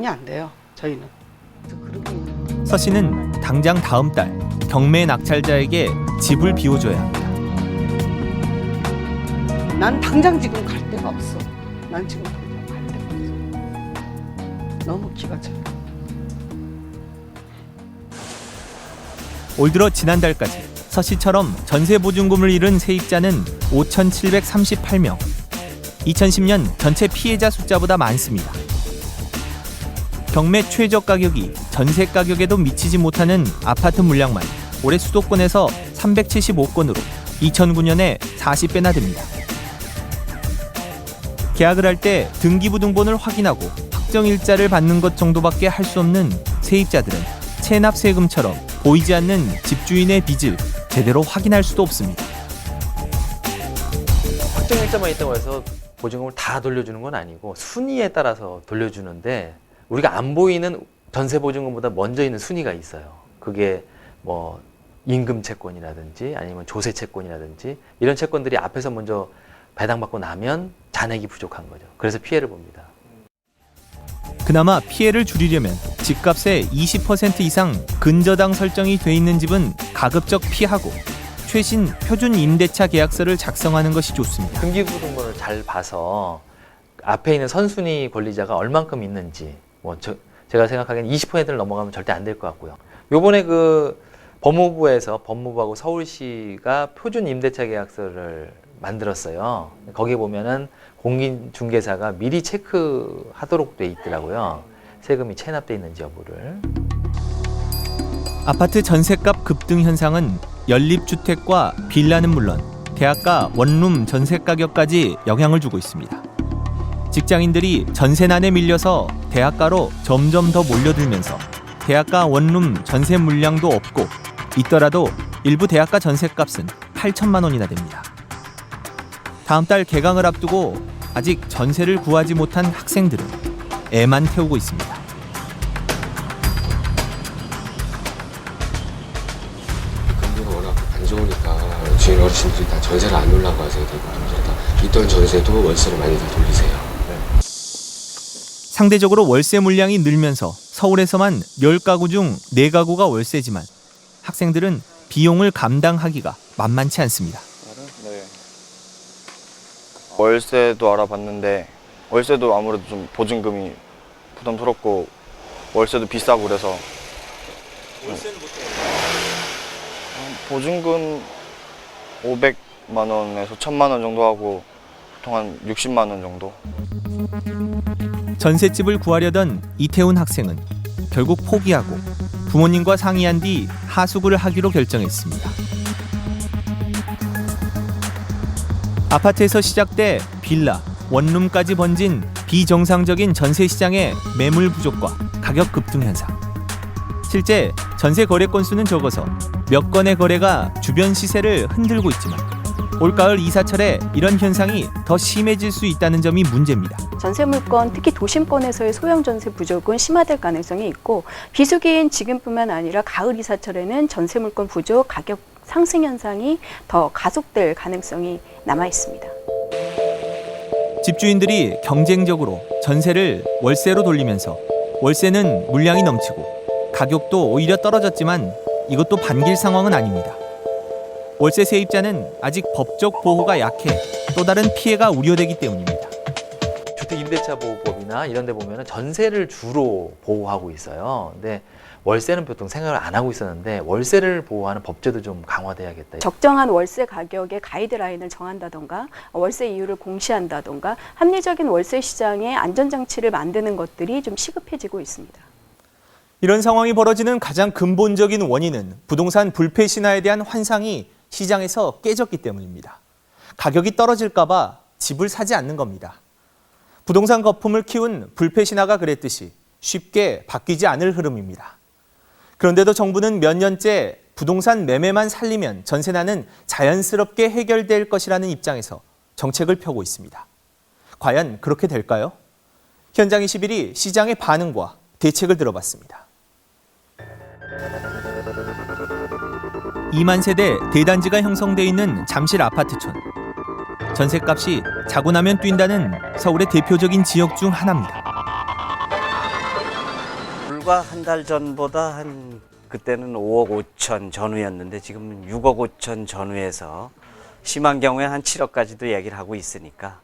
안 돼요. 저희는. 그렇게 서 씨는 당장 다음 달 경매 낙찰자에게 집을 비워줘야 합니다. 난 당장 지금 갈 데가 없어. 난 지금 당장 갈 데가 없어. 너무 기가 차요. 올 들어 지난달까지 서 씨처럼 전세 보증금을 잃은 세입자는 5,738명. 2010년 전체 피해자 숫자보다 많습니다. 경매 최저 가격이 전세 가격에도 미치지 못하는 아파트 물량만 올해 수도권에서 375건으로 2009년에 40배나 됩니다. 계약을 할 때 등기부등본을 확인하고 확정일자를 받는 것 정도밖에 할 수 없는 세입자들은 체납 세금처럼 보이지 않는 집주인의 빚을 제대로 확인할 수도 없습니다. 확정일자만 있다고 해서 보증금을 다 돌려주는 건 아니고 순위에 따라서 돌려주는데 우리가 안 보이는 전세 보증금보다 먼저 있는 순위가 있어요. 그게 뭐 임금 채권이라든지 아니면 조세 채권이라든지 이런 채권들이 앞에서 먼저 배당받고 나면 잔액이 부족한 거죠. 그래서 피해를 봅니다. 그나마 피해를 줄이려면 집값의 20% 이상 근저당 설정이 돼 있는 집은 가급적 피하고 최신 표준 임대차 계약서를 작성하는 것이 좋습니다. 등기부등본을 잘 봐서 앞에 있는 선순위 권리자가 얼만큼 있는지 제가 생각하기엔 20%를 넘어가면 절대 안 될 것 같고요. 요번에 법무부하고 서울시가 표준 임대차 계약서를 만들었어요. 거기 보면은 공인중개사가 미리 체크하도록 돼 있더라고요. 세금이 체납돼 있는지 여부를. 아파트 전셋값 급등 현상은 연립주택과 빌라는 물론 대학가 원룸 전세 가격까지 영향을 주고 있습니다. 직장인들이 전세난에 밀려서 대학가로 점점 더 몰려들면서 대학가 원룸 전세 물량도 없고 있더라도 일부 대학가 전세값은 8천만 원이나 됩니다. 다음 달 개강을 앞두고 아직 전세를 구하지 못한 학생들은 애만 태우고 있습니다. 금리가 워낙 안 좋으니까 주인 어르신들이 다 전세를 안 놀라고 하세요. 대부분 있던 전세도 월세를 많이들 돌리세요. 상대적으로 월세 물량이 늘면서 서울에서만 10가구 중 4가구가 월세지만 학생들은 비용을 감당하기가 만만치 않습니다. 네. 월세도 알아봤는데 월세도 아무래도 좀 보증금이 부담스럽고 월세도 비싸고 그래서 월세는 보증금 500만 원에서 1000만 원 정도 하고 보통 한 60만 원 정도. 전셋집을 구하려던 이태훈 학생은 결국 포기하고 부모님과 상의한 뒤 하숙을 하기로 결정했습니다. 아파트에서 시작돼 빌라, 원룸까지 번진 비정상적인 전세 시장의 매물 부족과 가격 급등 현상. 실제 전세 거래 건수는 적어서 몇 건의 거래가 주변 시세를 흔들고 있지만 올가을 이사철에 이런 현상이 더 심해질 수 있다는 점이 문제입니다. 전세 물건, 특히 도심권에서의 소형 전세 부족은 심화될 가능성이 있고 비수기인 지금뿐만 아니라 가을 이사철에는 전세 물건 부족, 가격 상승 현상이 더 가속될 가능성이 남아 있습니다. 집주인들이 경쟁적으로 전세를 월세로 돌리면서 월세는 물량이 넘치고 가격도 오히려 떨어졌지만 이것도 반길 상황은 아닙니다. 월세 세입자는 아직 법적 보호가 약해 또 다른 피해가 우려되기 때문입니다. 주택임대차보호법이나 이런 데 보면은 전세를 주로 보호하고 있어요. 근데 월세는 보통 생각을 안 하고 있었는데 월세를 보호하는 법제도 좀 강화돼야겠다. 적정한 월세 가격의 가이드라인을 정한다던가 월세 이율을 공시한다던가 합리적인 월세 시장의 안전장치를 만드는 것들이 좀 시급해지고 있습니다. 이런 상황이 벌어지는 가장 근본적인 원인은 부동산 불패 신화에 대한 환상이 시장에서 깨졌기 때문입니다. 가격이 떨어질까 봐 집을 사지 않는 겁니다. 부동산 거품을 키운 불패 신화가 그랬듯이 쉽게 바뀌지 않을 흐름입니다. 그런데도 정부는 몇 년째 부동산 매매만 살리면 전세난은 자연스럽게 해결될 것이라는 입장에서 정책을 펴고 있습니다. 과연 그렇게 될까요? 현장 21이 시장의 반응과 대책을 들어봤습니다. 2만 세대 대단지가 형성돼 있는 잠실 아파트촌. 전셋값이 자고 나면 뛴다는 서울의 대표적인 지역 중 하나입니다. 불과 한 달 전보다 그때는 5억 5천 전후였는데 지금은 6억 5천 전후에서 심한 경우에 한 7억까지도 얘기를 하고 있으니까